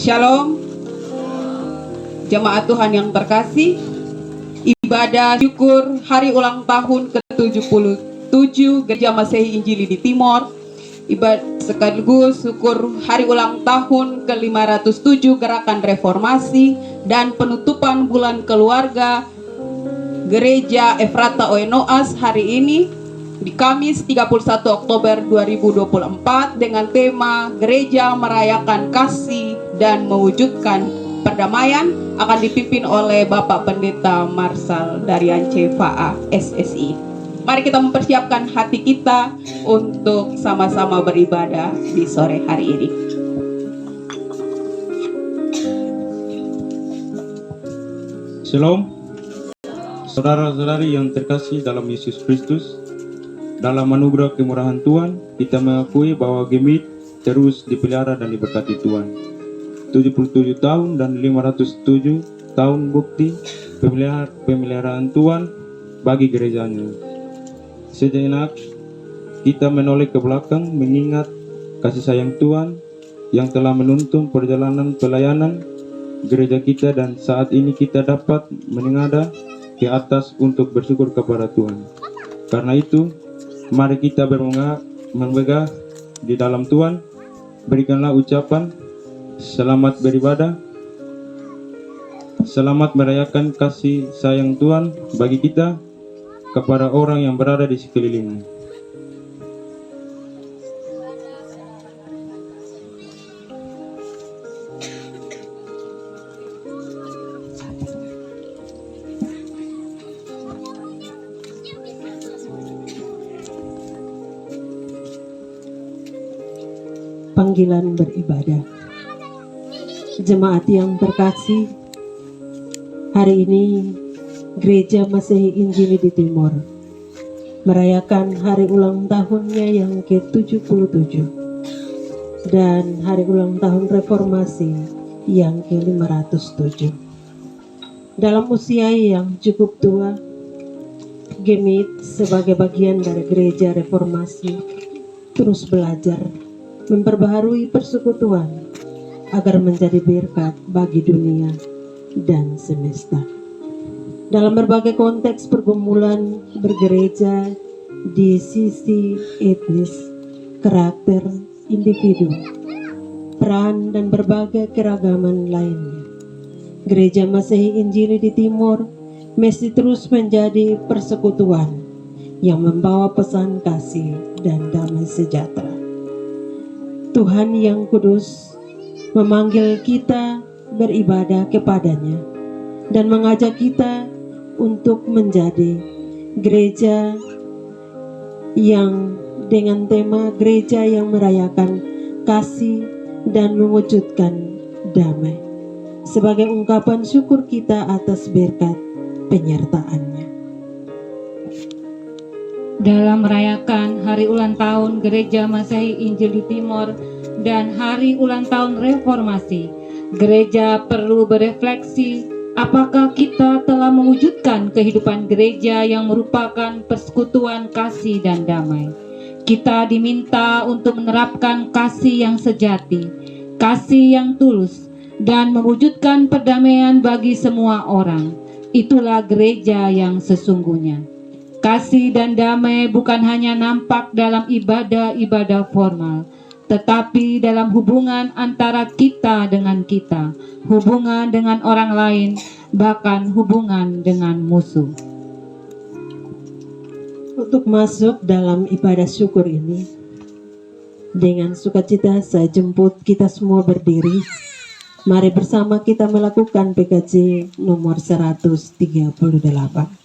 Shalom, jemaat Tuhan yang terkasih. Ibadah syukur hari ulang tahun ke-77 Gereja Masehi Injili di Timor. Ibadah sekaligus syukur hari ulang tahun ke-507 Gerakan Reformasi dan penutupan bulan keluarga Gereja Efrata Oenoas hari ini di Kamis 31 Oktober 2024 dengan tema Gereja Merayakan Kasih dan Mewujudkan Perdamaian, akan dipimpin oleh Bapak Pendeta Marsal dari Ancefa SSI. Mari kita mempersiapkan hati kita untuk sama-sama beribadah di sore hari ini. Shalom, saudara-saudari yang terkasih dalam Yesus Kristus. Dalam anugerah kemurahan Tuhan, kita mengakui bahwa Gemit terus dipelihara dan diberkati Tuhan. 77 tahun dan 507 tahun bukti pemeliharaan Tuhan bagi gerejanya. Sejenak kita menoleh ke belakang mengingat kasih sayang Tuhan yang telah menuntun perjalanan pelayanan gereja kita, dan saat ini kita dapat menengadah ke atas untuk bersyukur kepada Tuhan. Karena itu, mari kita bermegah di dalam Tuhan. Berikanlah ucapan selamat beribadah, selamat merayakan kasih sayang Tuhan bagi kita kepada orang yang berada di sekelilingnya. Panggilan beribadah. Jemaat yang terkasih, hari ini Gereja Masehi Injili di Timor merayakan hari ulang tahunnya yang ke-77 dan hari ulang tahun reformasi yang ke-507. Dalam usia yang cukup tua, Gemit sebagai bagian dari gereja reformasi terus belajar memperbaharui persekutuan agar menjadi berkat bagi dunia dan semesta. Dalam berbagai konteks pergumulan bergereja di sisi etnis, karakter, individu, peran, dan berbagai keragaman lainnya, Gereja Masehi Injili di Timor mesti terus menjadi persekutuan yang membawa pesan kasih dan damai sejahtera. Tuhan yang kudus memanggil kita beribadah kepadanya dan mengajak kita untuk menjadi gereja yang dengan tema gereja yang merayakan kasih dan mewujudkan damai sebagai ungkapan syukur kita atas berkat penyertaannya. Dalam merayakan hari ulang tahun Gereja Masehi Injili Timor dan hari ulang tahun reformasi, gereja perlu berefleksi apakah kita telah mewujudkan kehidupan gereja yang merupakan persekutuan kasih dan damai. Kita diminta untuk menerapkan kasih yang sejati, kasih yang tulus, dan mewujudkan perdamaian bagi semua orang. Itulah gereja yang sesungguhnya. Kasih dan damai bukan hanya nampak dalam ibadah-ibadah formal, tetapi dalam hubungan antara kita dengan kita, hubungan dengan orang lain, bahkan hubungan dengan musuh. Untuk masuk dalam ibadah syukur ini, dengan sukacita saya jemput kita semua berdiri. Mari bersama kita melakukan PKJ nomor 138.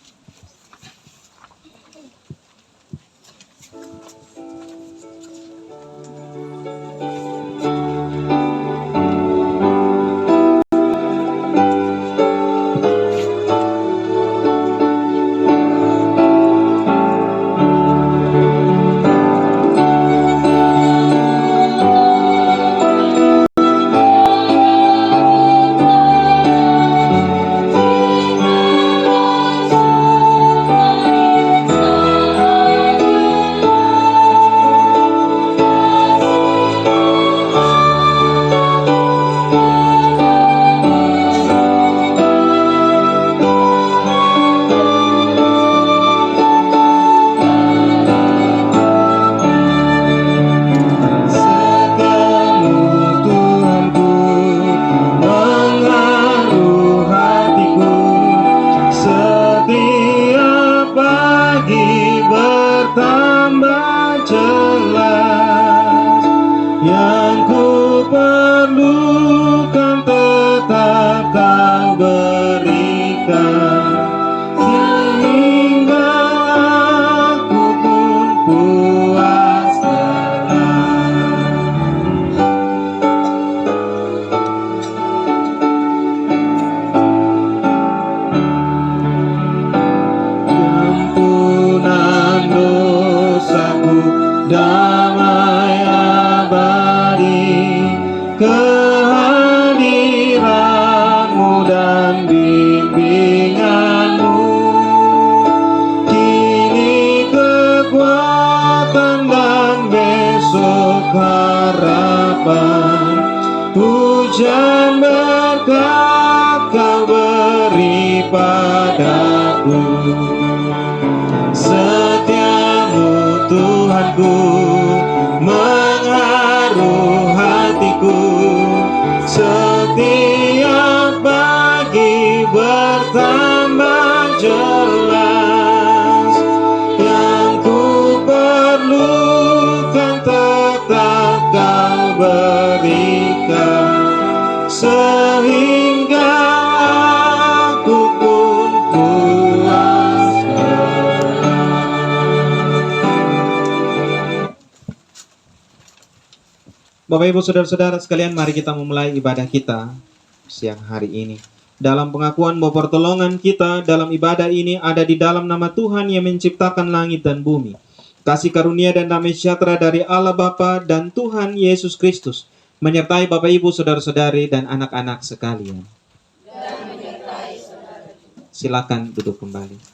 Bapak Ibu Saudara-saudara sekalian, mari kita memulai ibadah kita siang hari ini. Dalam pengakuan bahwa pertolongan kita dalam ibadah ini ada di dalam nama Tuhan yang menciptakan langit dan bumi. Kasih karunia dan damai sejahtera dari Allah Bapa dan Tuhan Yesus Kristus menyertai Bapak Ibu Saudara-saudari dan anak-anak sekalian. Silakan duduk kembali.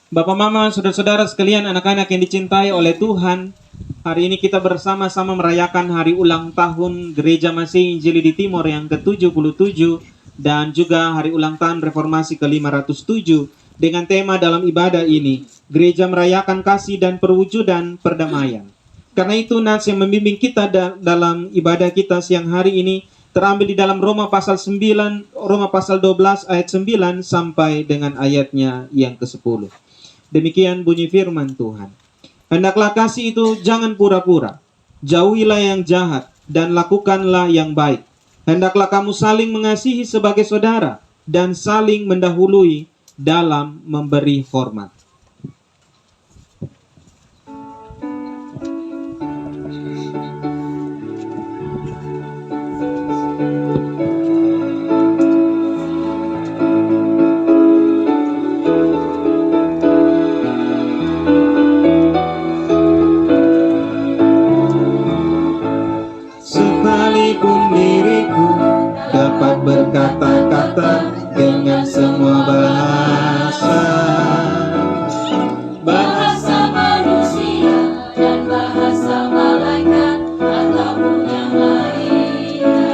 Bapak Mama, saudara-saudara sekalian, anak-anak yang dicintai oleh Tuhan, hari ini kita bersama-sama merayakan hari ulang tahun Gereja Masehi Injili di Timor yang ke-77 dan juga hari ulang tahun Reformasi ke-507 dengan tema dalam ibadah ini, Gereja merayakan kasih dan perwujudan perdamaian. Karena itu nas yang membimbing kita dalam ibadah kita siang hari ini terambil di dalam Roma pasal 12 ayat 9 sampai dengan ayatnya yang ke-10. Demikian bunyi firman Tuhan. Hendaklah kasih itu jangan pura-pura. Jauhilah yang jahat dan lakukanlah yang baik. Hendaklah kamu saling mengasihi sebagai saudara dan saling mendahului dalam memberi hormat. Sekalipun diriku dapat berkata-kata dengan semua bahasa, bahasa manusia dan bahasa malaikat ataupun yang lainnya,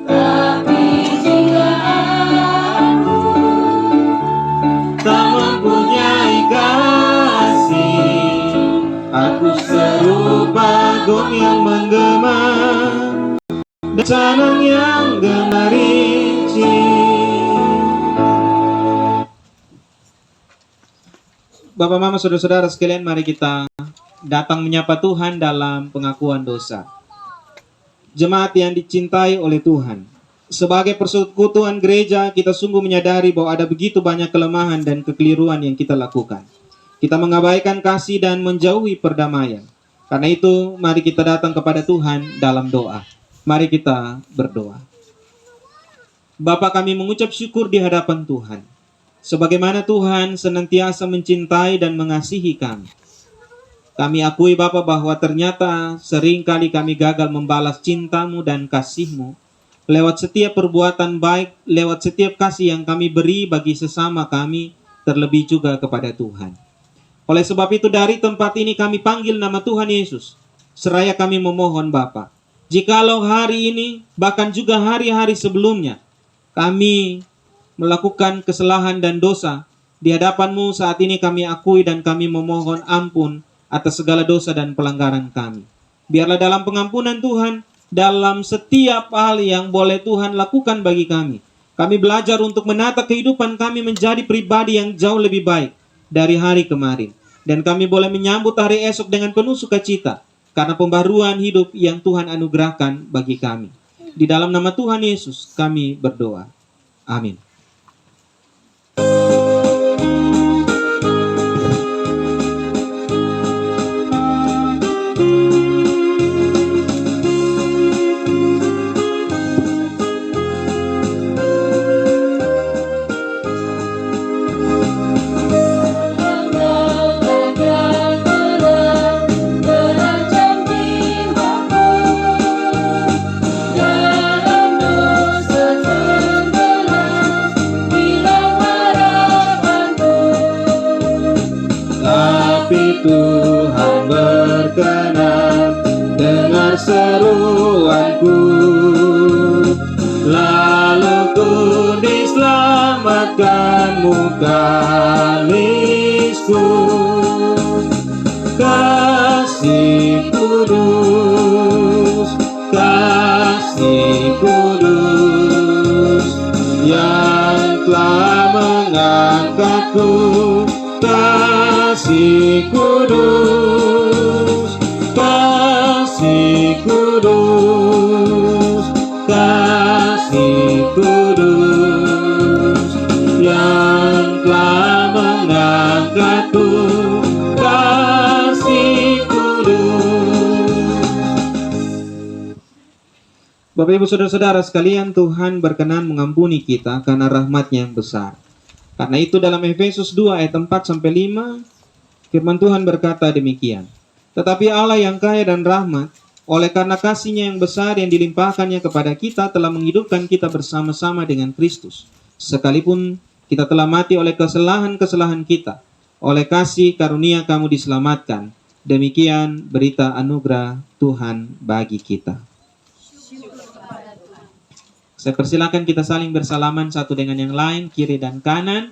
tapi jika aku tak mempunyai kasih, aku serupa gong yang menggema dan canang yang gemericik. Bapak Mama Saudara-saudara sekalian, mari kita datang menyapa Tuhan dalam pengakuan dosa. Jemaat yang dicintai oleh Tuhan, sebagai persekutuan gereja kita sungguh menyadari bahwa ada begitu banyak kelemahan dan kekeliruan yang kita lakukan. Kita mengabaikan kasih dan menjauhi perdamaian. Karena itu, mari kita datang kepada Tuhan dalam doa. Mari kita berdoa. Bapa, kami mengucap syukur di hadapan Tuhan. Sebagaimana Tuhan senantiasa mencintai dan mengasihi kami. Kami akui Bapa bahwa ternyata seringkali kami gagal membalas cinta-Mu dan kasih-Mu lewat setiap perbuatan baik, lewat setiap kasih yang kami beri bagi sesama kami, terlebih juga kepada Tuhan. Oleh sebab itu dari tempat ini kami panggil nama Tuhan Yesus. Seraya kami memohon Bapa, jikalau hari ini bahkan juga hari-hari sebelumnya kami melakukan kesalahan dan dosa di hadapan-Mu, saat ini kami akui dan kami memohon ampun atas segala dosa dan pelanggaran kami. Biarlah dalam pengampunan Tuhan, dalam setiap hal yang boleh Tuhan lakukan bagi kami belajar untuk menata kehidupan kami menjadi pribadi yang jauh lebih baik dari hari kemarin. Dan kami boleh menyambut hari esok dengan penuh sukacita karena pembaruan hidup yang Tuhan anugerahkan bagi kami. Di dalam nama Tuhan Yesus kami berdoa. Amin. Tuhan berkenan dengar seruanku, lalu ku diselamatkan mukalisku. Kasih kudus, kasih kudus yang telah mengangkatku. Kasih kudus, kasih kudus, kasih kudus yang telah mengangkatku. Bapak Ibu Saudara-saudara sekalian, Tuhan berkenan mengampuni kita karena rahmat-Nya yang besar. Karena itu dalam Efesus 2 ayat 4-5, firman Tuhan berkata demikian. Tetapi Allah yang kaya dan rahmat, oleh karena kasih-Nya yang besar yang dilimpahkannya kepada kita, telah menghidupkan kita bersama-sama dengan Kristus. Sekalipun kita telah mati oleh kesalahan-kesalahan kita, oleh kasih karunia kamu diselamatkan. Demikian berita anugerah Tuhan bagi kita. Saya persilakan kita saling bersalaman satu dengan yang lain, kiri dan kanan.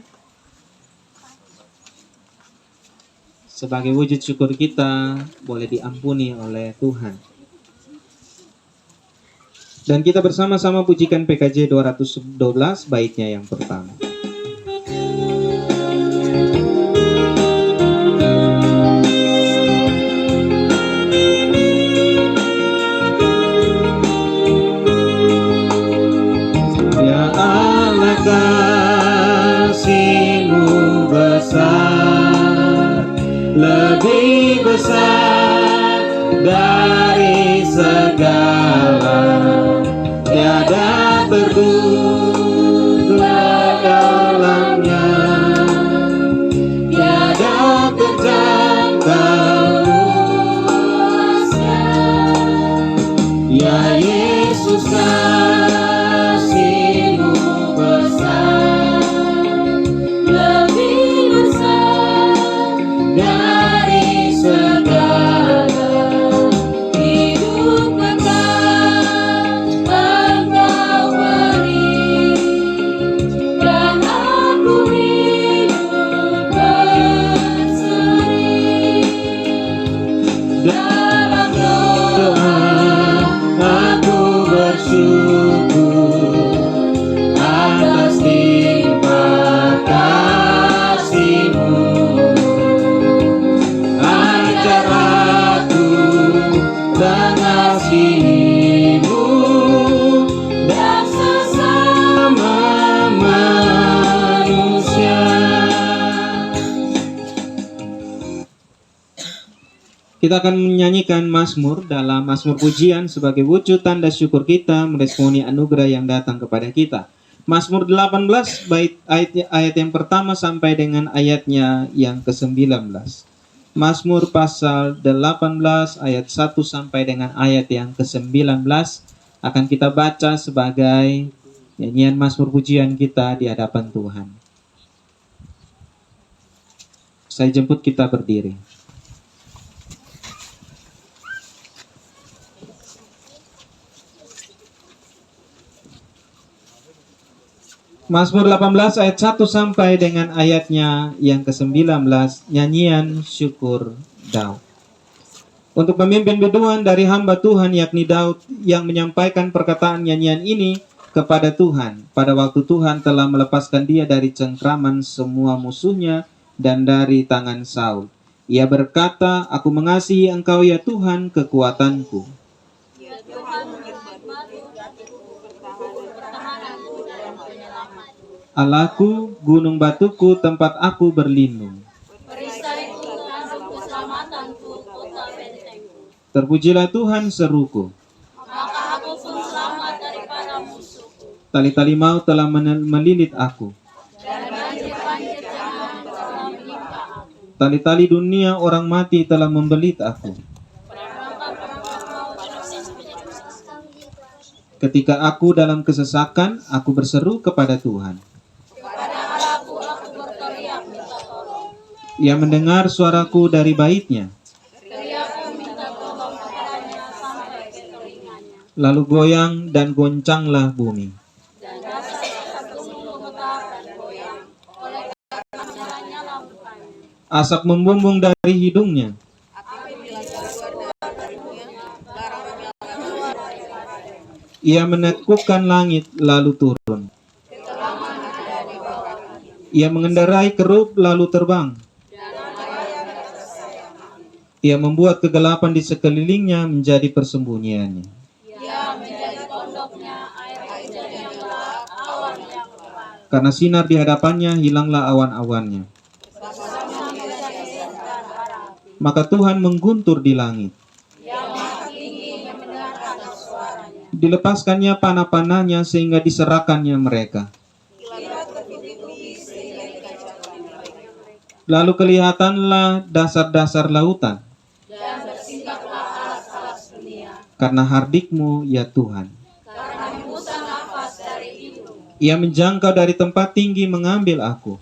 Sebagai wujud syukur kita boleh diampuni oleh Tuhan. Dan kita bersama-sama pujikan PKJ 212 baitnya yang pertama. Kasih-Mu besar, lebih besar dari segala, tiada terduga dalamnya, tiada terjangkau luasnya. Ya Yesus, kasih-Mu besar, lebih besar dari segala, hidup kekal Engkau beri, dan aku hidup berseri. Dalam doa aku bersyukur atas limpah kasih-Mu. Ajar aku mengasihi-Mu dan sesama manusia. Kita akan menyanyikan Mazmur dalam Mazmur pujian sebagai wujud tanda syukur kita meresponi anugerah yang datang kepada kita. Mazmur 18 ayat yang pertama sampai dengan ayatnya yang ke-19. Mazmur pasal 18 ayat 1 sampai dengan ayat yang ke-19 akan kita baca sebagai nyanyian Mazmur pujian kita di hadapan Tuhan. Saya jemput kita berdiri. Mazmur 18 ayat 1 sampai dengan ayatnya yang ke-19, nyanyian syukur Daud. Untuk pemimpin biduan dari hamba Tuhan yakni Daud yang menyampaikan perkataan nyanyian ini kepada Tuhan pada waktu Tuhan telah melepaskan dia dari cengkraman semua musuhnya dan dari tangan Saul. Ia berkata, "Aku mengasihi Engkau ya Tuhan, kekuatanku." Allahku, gunung batuku, tempat aku berlindung. Perisai Tuhan keselamatanku, kota bentengku. Terpujilah Tuhan seruku. Maka aku pun selamat daripada musuhku. Tali-tali maut telah melilit aku. Dan banjir-banjir jahanam telah menimpa aku. Tali-tali dunia orang mati telah membelit aku. Perangkap-perangkap maut telah Ketika aku dalam kesesakan, aku berseru kepada Tuhan. kepada Allahku aku berteriak minta tolong. Ia mendengar suaraku dari baitnya. Teriakku minta tolong kepadanya sampai ke telinganya. Lalu goyang dan goncanglah bumi. Dan dasar gunung gemetar dan goyang oleh karena nyalanya lautannya. Asap membumbung dari hidungnya. Ia menekukkan langit lalu turun. Ia mengendarai kerub lalu terbang. Ia membuat kegelapan di sekelilingnya menjadi persembunyiannya. Ia menjadi pondoknya, air hujan yang gelap, awan yang tebal. Karena sinar di hadapannya, hilanglah awan-awannya. Maka Tuhan mengguntur di langit. Yang maha tinggi mendengarkan suaranya. dilepaskannya panah-panahnya sehingga diserahkannya mereka. Lalu kelihatanlah dasar-dasar lautan. Karena hardikmu, ya Tuhan. Ia menjangkau dari tempat tinggi mengambil aku.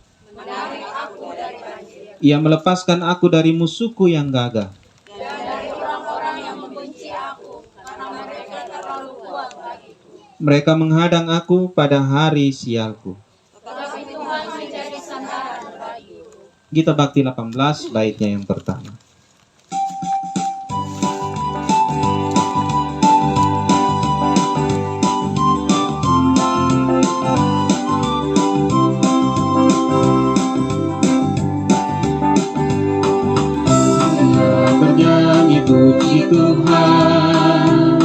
Ia melepaskan aku dari musuhku yang gagah. Mereka menghadang aku pada hari sialku. Gita Bakti 18 baitnya yang pertama. Bernyanyi puji Tuhan,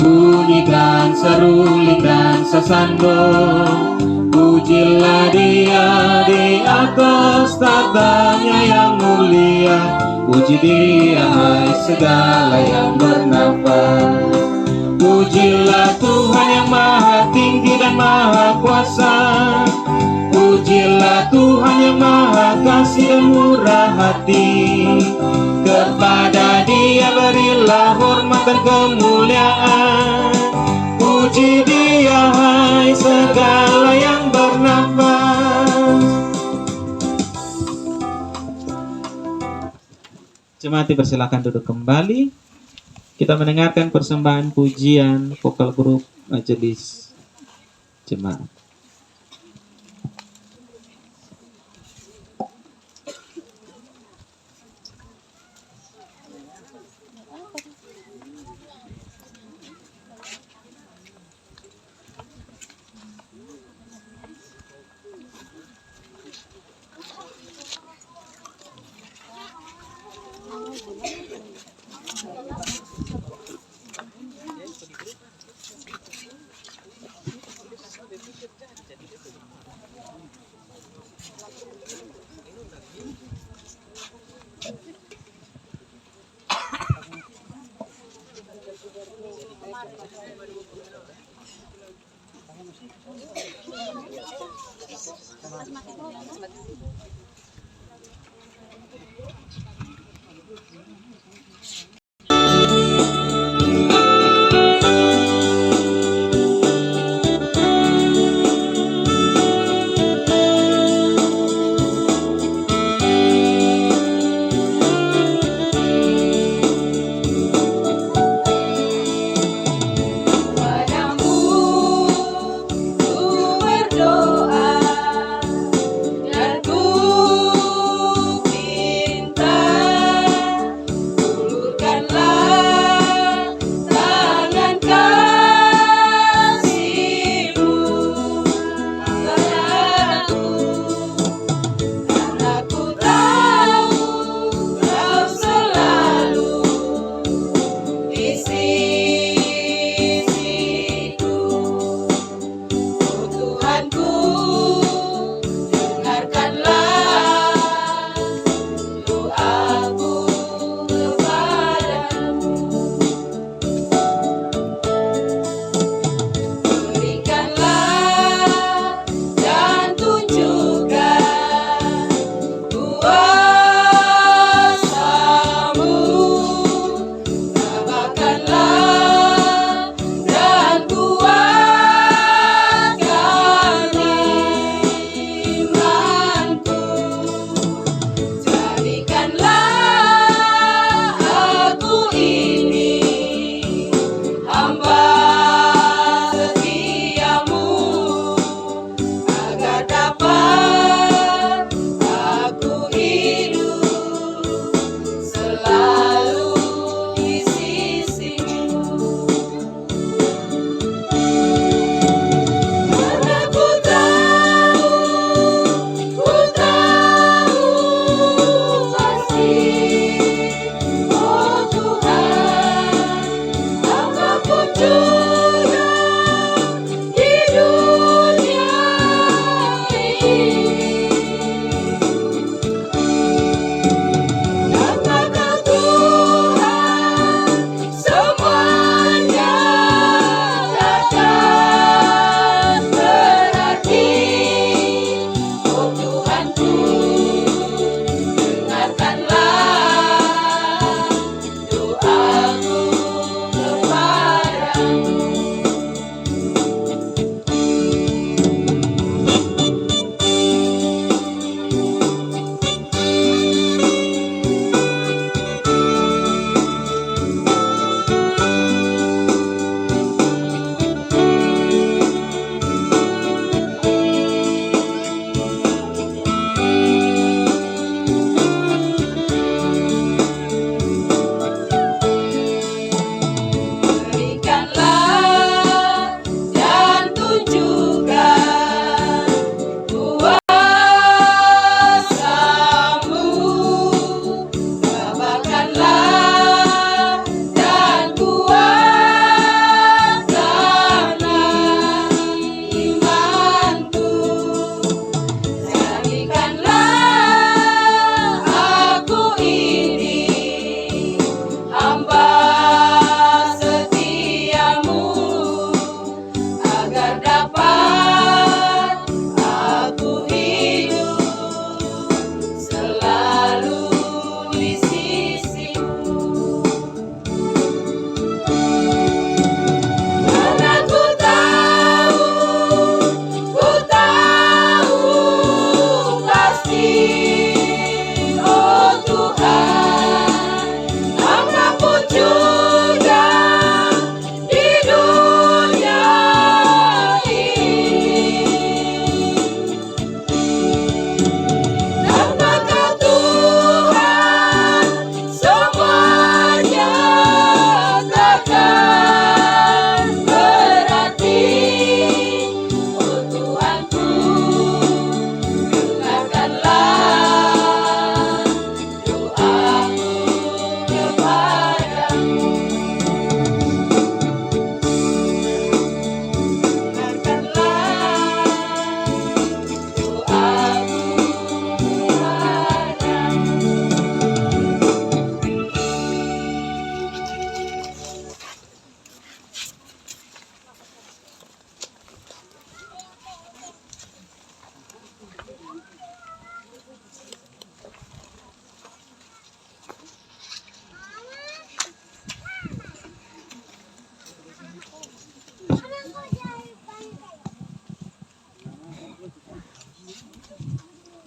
bunyikan seruling dan sesandung, pujilah Dia di atas tatanya yang mulia, puji Dia hai segala yang bernafas. Pujilah Tuhan yang maha tinggi dan maha kuasa, pujilah Tuhan yang maha kasih dan murah hati. Kepada Dia berilah hormat dan kemuliaan, puji Dia hai segala yang bernafas. Jemaat dipersilakan duduk kembali. Kita mendengarkan persembahan pujian vokal grup majelis jemaat.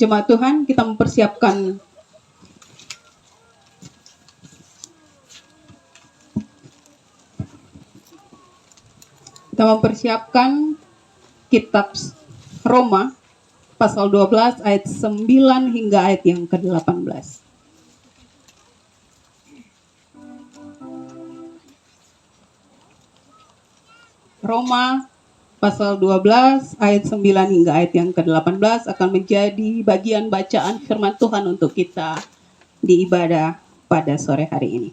Jemaat Tuhan, kita mempersiapkan kitab Roma pasal 12 ayat 9 hingga ayat yang ke-18. Roma pasal 12 ayat 9 hingga ayat yang ke-18 akan menjadi bagian bacaan firman Tuhan untuk kita di ibadah pada sore hari ini.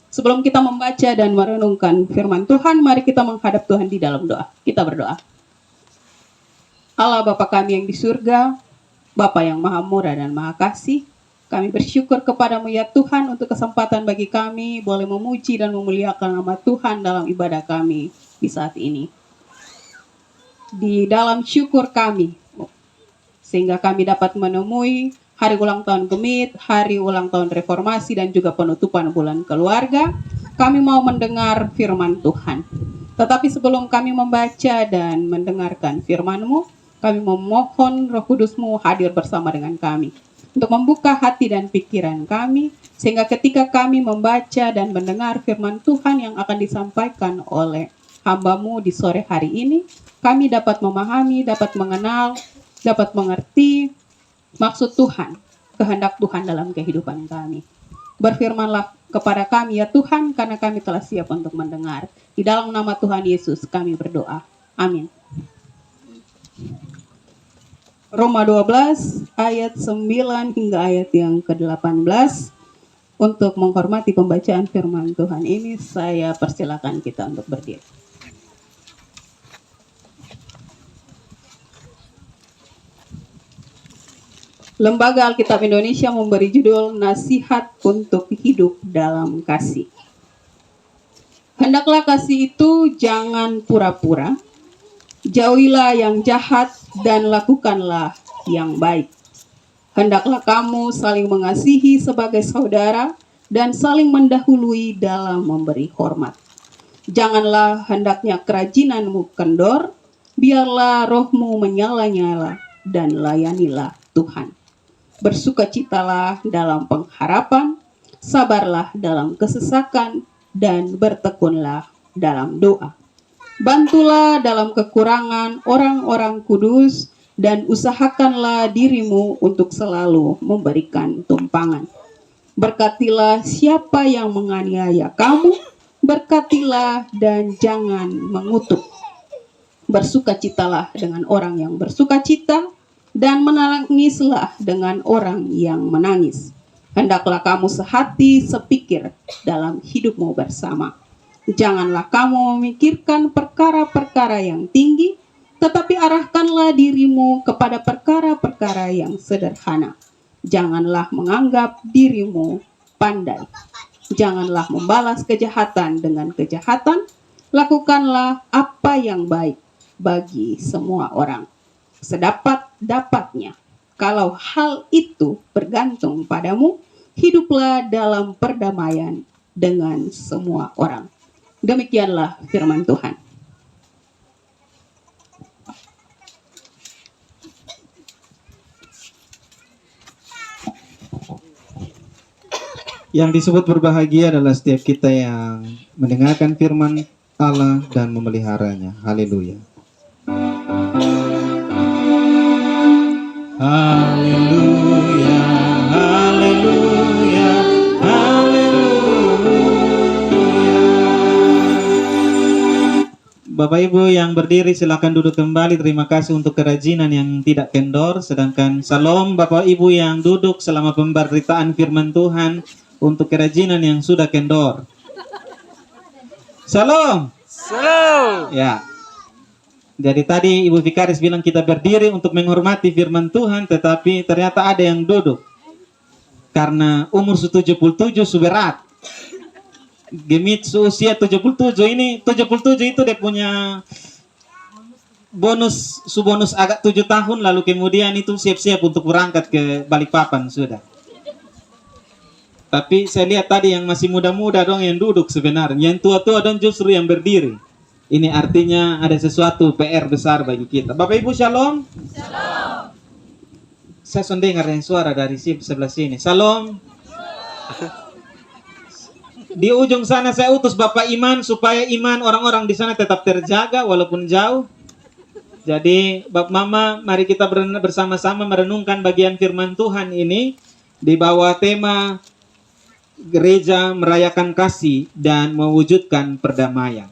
Sebelum kita membaca dan merenungkan firman Tuhan, mari kita menghadap Tuhan di dalam doa. Kita berdoa. Allah Bapa kami yang di surga, Bapa yang maha murah dan maha kasih, kami bersyukur kepadamu ya Tuhan untuk kesempatan bagi kami boleh memuji dan memuliakan nama Tuhan dalam ibadah kami di saat ini. Di dalam syukur kami, sehingga kami dapat menemui hari ulang tahun Gemit, hari ulang tahun Reformasi, dan juga penutupan bulan keluarga, kami mau mendengar firman Tuhan. Tetapi sebelum kami membaca dan mendengarkan firman-Mu, kami memohon Roh Kudus-Mu hadir bersama dengan kami, untuk membuka hati dan pikiran kami, sehingga ketika kami membaca dan mendengar firman Tuhan yang akan disampaikan oleh hamba-Mu di sore hari ini, kami dapat memahami, dapat mengenal, dapat mengerti maksud Tuhan, kehendak Tuhan dalam kehidupan kami. Berfirmanlah kepada kami ya Tuhan, karena kami telah siap untuk mendengar. Di dalam nama Tuhan Yesus kami berdoa. Amin. Roma 12 ayat 9 hingga ayat yang ke-18. Untuk menghormati pembacaan firman Tuhan ini, saya persilakan kita untuk berdiri. Lembaga Alkitab Indonesia memberi judul Nasihat untuk Hidup dalam Kasih. Hendaklah kasih itu jangan pura-pura, jauhilah yang jahat dan lakukanlah yang baik. Hendaklah kamu saling mengasihi sebagai saudara dan saling mendahului dalam memberi hormat. Janganlah hendaknya kerajinanmu kendor, biarlah rohmu menyala-nyala dan layanilah Tuhan. Bersukacitalah dalam pengharapan, sabarlah dalam kesesakan, dan bertekunlah dalam doa. Bantulah dalam kekurangan orang-orang kudus, dan usahakanlah dirimu untuk selalu memberikan tumpangan. Berkatilah siapa yang menganiaya kamu, berkatilah dan jangan mengutuk. Bersukacitalah dengan orang yang bersukacita, dan menangislah dengan orang yang menangis. Hendaklah kamu sehati sepikir dalam hidupmu bersama. Janganlah kamu memikirkan perkara-perkara yang tinggi, tetapi arahkanlah dirimu kepada perkara-perkara yang sederhana. Janganlah menganggap dirimu pandai. Janganlah membalas kejahatan dengan kejahatan. Lakukanlah apa yang baik bagi semua orang, sedapat-dapatnya. Kalau hal itu bergantung padamu, hiduplah dalam perdamaian dengan semua orang. Demikianlah firman Tuhan. Yang disebut berbahagia adalah setiap kita yang mendengarkan firman Allah dan memeliharanya. Haleluya. Haleluya, haleluya, haleluya. Bapak Ibu yang berdiri silakan duduk kembali. Terima kasih untuk kerajinan yang tidak kendor. Sedangkan salam Bapak Ibu yang duduk selama pemberitaan firman Tuhan untuk kerajinan yang sudah kendor. Salam. Salam. Ya. Jadi tadi Ibu Vikaris bilang kita berdiri untuk menghormati firman Tuhan, tetapi ternyata ada yang duduk. Karena umur 77 berat. Gemit usia 77 ini, 77 itu dia punya bonus agak 7 tahun, lalu kemudian itu siap-siap untuk berangkat ke Balikpapan sudah. Tapi saya lihat tadi yang masih muda-muda dong yang duduk sebenarnya, yang tua-tua dong justru yang berdiri. Ini artinya ada sesuatu PR besar bagi kita. Bapak Ibu shalom. Shalom. Saya sudah dengar yang suara dari sebelah sini. Salam. Di ujung sana saya utus Bapak Iman supaya iman orang-orang di sana tetap terjaga walaupun jauh. Jadi Bapak Mama, mari kita bersama-sama merenungkan bagian firman Tuhan ini di bawah tema gereja merayakan kasih dan mewujudkan perdamaian.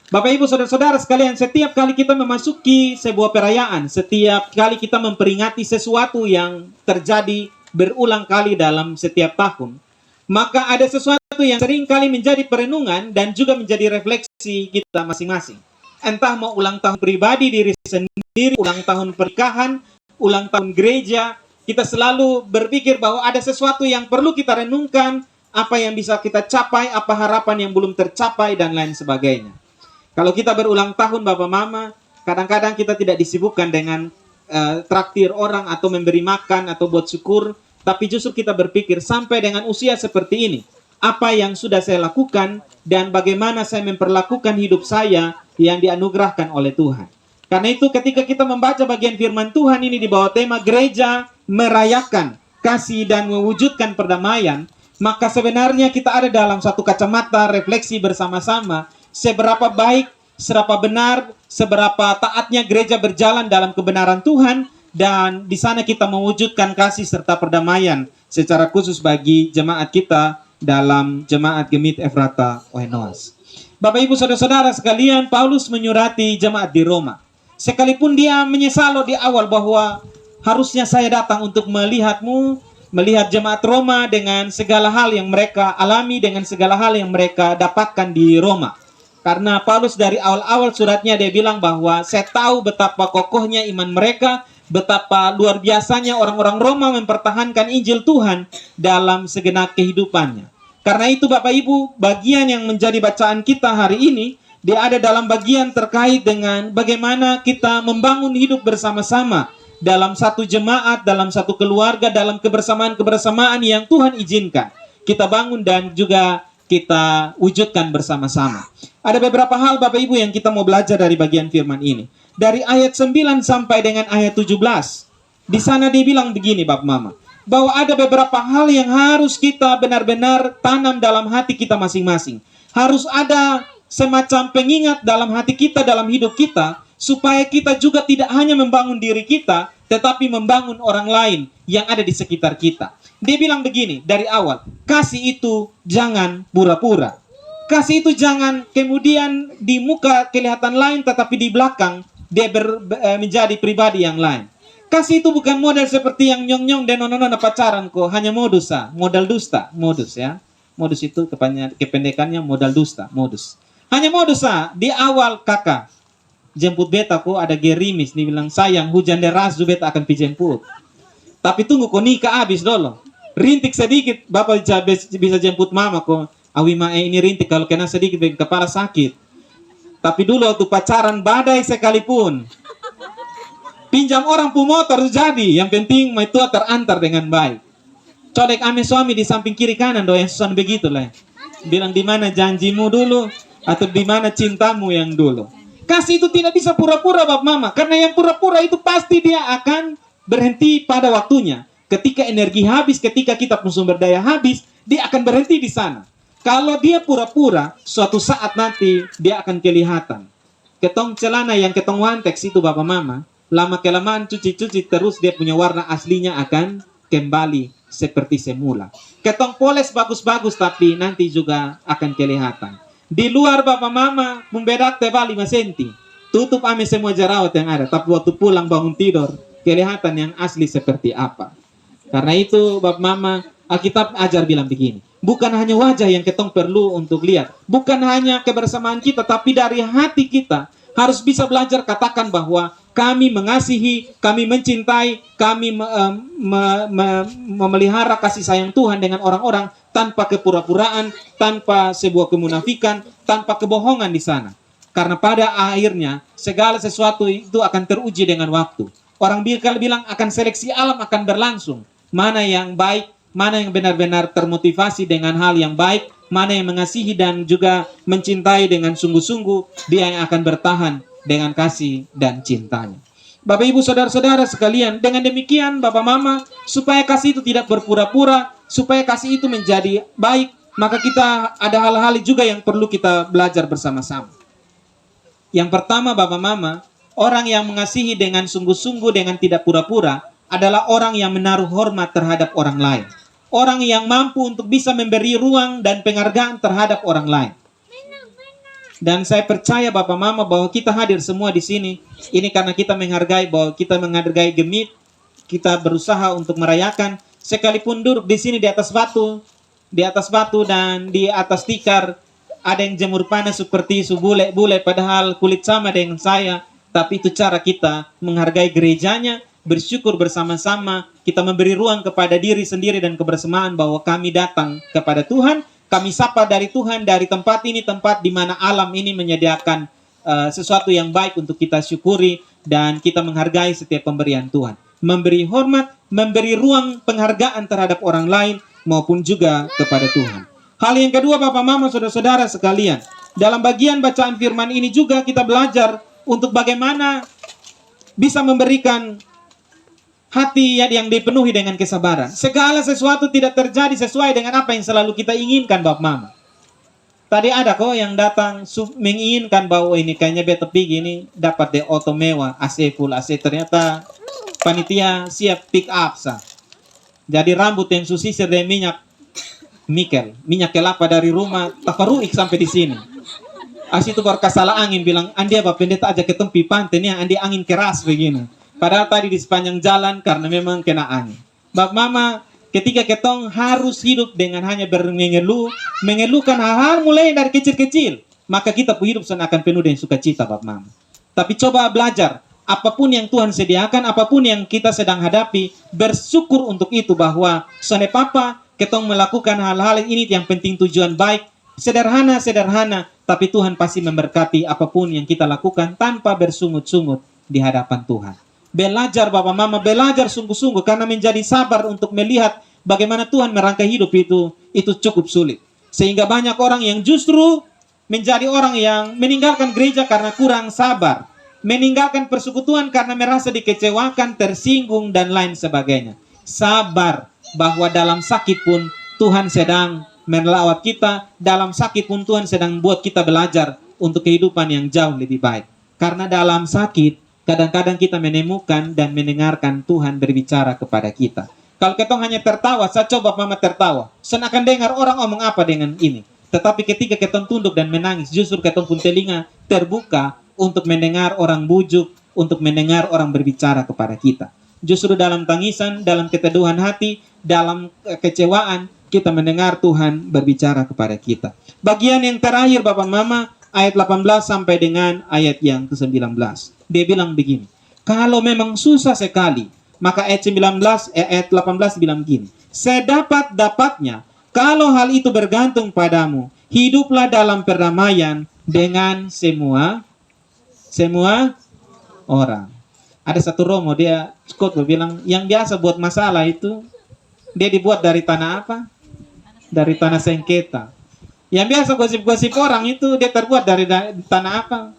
Bapak Ibu Saudara-saudara sekalian, setiap kali kita memasuki sebuah perayaan, setiap kali kita memperingati sesuatu yang terjadi berulang kali dalam setiap tahun, maka ada sesuatu yang sering kali menjadi perenungan dan juga menjadi refleksi kita masing-masing. Entah mau ulang tahun pribadi diri sendiri, ulang tahun pernikahan, ulang tahun gereja, kita selalu berpikir bahwa ada sesuatu yang perlu kita renungkan, apa yang bisa kita capai, apa harapan yang belum tercapai, dan lain sebagainya. Kalau kita berulang tahun Bapak Mama, kadang-kadang kita tidak disibukkan dengan traktir orang atau memberi makan atau buat syukur, tapi justru kita berpikir sampai dengan usia seperti ini, apa yang sudah saya lakukan dan bagaimana saya memperlakukan hidup saya yang dianugerahkan oleh Tuhan. Karena itu ketika kita membaca bagian firman Tuhan ini di bawah tema gereja merayakan kasih dan mewujudkan perdamaian, maka sebenarnya kita ada dalam satu kacamata refleksi bersama-sama seberapa baik, seberapa benar, seberapa taatnya gereja berjalan dalam kebenaran Tuhan, dan di sana kita mewujudkan kasih serta perdamaian secara khusus bagi jemaat kita dalam jemaat Gemit Efrata Oenoas. Bapak Ibu Saudara-saudara sekalian, Paulus menyurati jemaat di Roma. Sekalipun dia menyesal di awal bahwa harusnya saya datang untuk melihatmu, melihat jemaat Roma dengan segala hal yang mereka alami, dengan segala hal yang mereka dapatkan di Roma. Karena Paulus dari awal-awal suratnya dia bilang bahwa saya tahu betapa kokohnya iman mereka, betapa luar biasanya orang-orang Roma mempertahankan Injil Tuhan dalam segenap kehidupannya. Karena itu Bapak Ibu, bagian yang menjadi bacaan kita hari ini, dia ada dalam bagian terkait dengan bagaimana kita membangun hidup bersama-sama dalam satu jemaat, dalam satu keluarga, dalam kebersamaan-kebersamaan yang Tuhan izinkan kita bangun dan juga kita wujudkan bersama-sama. Ada beberapa hal Bapak Ibu yang kita mau belajar dari bagian firman ini. Dari ayat 9 sampai dengan ayat 17. Di sana dia bilang begini Bapak Mama, bahwa ada beberapa hal yang harus kita benar-benar tanam dalam hati kita masing-masing. Harus ada semacam pengingat dalam hati kita, dalam hidup kita, supaya kita juga tidak hanya membangun diri kita, tetapi membangun orang lain yang ada di sekitar kita. Dia bilang begini dari awal, kasih itu jangan pura-pura. Kasih itu jangan kemudian di muka kelihatan lain, tetapi di belakang dia menjadi pribadi yang lain. Kasih itu bukan model seperti yang nyong-nyong dan nono-nono pacaran kok, hanya modus, modal dusta, modus ya. Modus itu kependekannya modal dusta, modus. Hanya modus di awal kakak jemput beta kok ada gerimis, dia bilang sayang hujan deras beta akan jemput. Tapi tunggu kok nikah habis dulu. Rintik sedikit bapak bisa jemput mama kok. Awi mae ini rintik kalau kena sedikit kepala sakit. Tapi dulu waktu pacaran badai sekalipun. Pinjam orang pu motor jadi, yang penting mai tua terantar dengan baik. Colek ame suami di samping kiri kanan yang susan begitu lah. Bilang di mana janjimu dulu atau di mana cintamu yang dulu. Kasih itu tidak bisa pura-pura Bapak Mama, karena yang pura-pura itu pasti dia akan berhenti pada waktunya. Ketika energi habis, ketika kita pun sumber daya habis, dia akan berhenti di sana. Kalau dia pura-pura, suatu saat nanti dia akan kelihatan. Ketong celana yang ketong wantex itu Bapak Mama, lama kelamaan cuci-cuci terus dia punya warna aslinya akan kembali seperti semula. Ketong poles bagus-bagus tapi nanti juga akan kelihatan. Di luar Bapak Mama membedak tebal 5 cm. Tutup ame semua jerawat yang ada, tapi waktu pulang bangun tidur kelihatan yang asli seperti apa. Karena itu Bapak Mama, Alkitab ajar bilang begini, bukan hanya wajah yang ketong perlu untuk lihat, bukan hanya kebersamaan kita, tapi dari hati kita harus bisa belajar katakan bahwa kami mengasihi, kami mencintai, kami memelihara kasih sayang Tuhan dengan orang-orang tanpa kepura-puraan, tanpa sebuah kemunafikan, tanpa kebohongan di sana. Karena pada akhirnya segala sesuatu itu akan teruji dengan waktu. Orang bilang akan seleksi alam akan berlangsung. Mana yang baik, mana yang benar-benar termotivasi dengan hal yang baik, mana yang mengasihi dan juga mencintai dengan sungguh-sungguh, dia yang akan bertahan dengan kasih dan cintanya. Bapak Ibu Saudara-saudara sekalian, dengan demikian Bapak Mama, supaya kasih itu tidak berpura-pura, supaya kasih itu menjadi baik, maka kita ada hal-hal juga yang perlu kita belajar bersama-sama. Yang pertama Bapak Mama, orang yang mengasihi dengan sungguh-sungguh, dengan tidak pura-pura, adalah orang yang menaruh hormat terhadap orang lain. Orang yang mampu untuk bisa memberi ruang dan penghargaan terhadap orang lain. Dan saya percaya Bapak Mama bahwa kita hadir semua di sini, ini karena kita menghargai, bahwa kita menghargai Gemit, kita berusaha untuk merayakan, sekalipun duduk di sini di atas batu dan di atas tikar, ada yang jemur panas seperti bule-bule, padahal kulit sama dengan saya, tapi itu cara kita menghargai gerejanya, bersyukur bersama-sama, kita memberi ruang kepada diri sendiri dan kebersamaan bahwa kami datang kepada Tuhan, kami sapa dari Tuhan, dari tempat ini, tempat di mana alam ini menyediakan sesuatu yang baik untuk kita syukuri, dan kita menghargai setiap pemberian Tuhan. Memberi hormat, memberi ruang penghargaan terhadap orang lain, maupun juga kepada Tuhan. Hal yang kedua Bapak Mama Saudara-saudara sekalian, dalam bagian bacaan firman ini juga kita belajar untuk bagaimana bisa memberikan hati yang dipenuhi dengan kesabaran. Segala sesuatu tidak terjadi sesuai dengan apa yang selalu kita inginkan Bapak Mama. Tadi ada kok yang datang menginginkan bahwa ini kayaknya beta pergi ini dapat de auto mewah, AC full AC, ternyata panitia siap pick up sah. Jadi rambut yang susisir dari minyak kelapa dari rumah, taparuik sampai di sini. As itu baru kasalah angin bilang, andi apa pendeta aja ke tempi pantai nih, andi angin keras begini. Padahal tadi di sepanjang jalan karena memang kena angin. Bapak Mama, ketika ketong harus hidup dengan hanya mengeluhkan hal-hal mulai dari kecil-kecil, maka kita pun hidup akan penuh dengan sukacita Bapak Mama. Tapi coba belajar, apapun yang Tuhan sediakan, apapun yang kita sedang hadapi, bersyukur untuk itu bahwa sone papa ketong melakukan hal-hal ini yang penting tujuan baik, sederhana, tapi Tuhan pasti memberkati apapun yang kita lakukan tanpa bersungut-sungut di hadapan Tuhan. Belajar Bapak Mama, belajar sungguh-sungguh karena menjadi sabar untuk melihat bagaimana Tuhan merangkai hidup itu cukup sulit. Sehingga banyak orang yang justru menjadi orang yang meninggalkan gereja karena kurang sabar, meninggalkan persekutuan karena merasa dikecewakan, tersinggung dan lain sebagainya. Sabar bahwa dalam sakit pun Tuhan sedang melawat kita, dalam sakit pun Tuhan sedang membuat kita belajar untuk kehidupan yang jauh lebih baik. Karena dalam sakit kadang-kadang kita menemukan dan mendengarkan Tuhan berbicara kepada kita. Kalau ketong hanya tertawa, saya coba Mama tertawa, saya akan dengar orang ngomong apa dengan ini. Tetapi ketika ketong tunduk dan menangis, justru ketong pun telinga terbuka untuk mendengar orang bujuk, untuk mendengar orang berbicara kepada kita. Justru dalam tangisan, dalam keteduhan hati, dalam kekecewaan, kita mendengar Tuhan berbicara kepada kita. Bagian yang terakhir Bapak Mama, ayat 18 sampai dengan ayat yang ke-19. Dia bilang begini, kalau memang susah sekali, maka ayat 18 bilang begini, sedapat-dapatnya, kalau hal itu bergantung padamu, hiduplah dalam perdamaian dengan semua orang. Ada satu Romo, dia Scott bilang, yang biasa buat masalah itu, dia dibuat dari tanah apa? Dari tanah sengketa. Yang biasa gosip-gosip orang itu, dia terbuat dari tanah apa?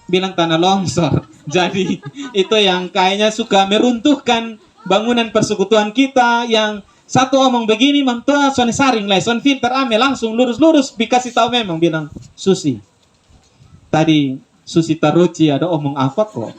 Bilang tanah longsor. Jadi itu yang kayaknya suka meruntuhkan bangunan persekutuan kita, yang satu omong begini, mantua son saring lah, son filter ame langsung lurus-lurus, dikasih tahu memang bilang, Susi, tadi Susi Taruci ada omong apa kok?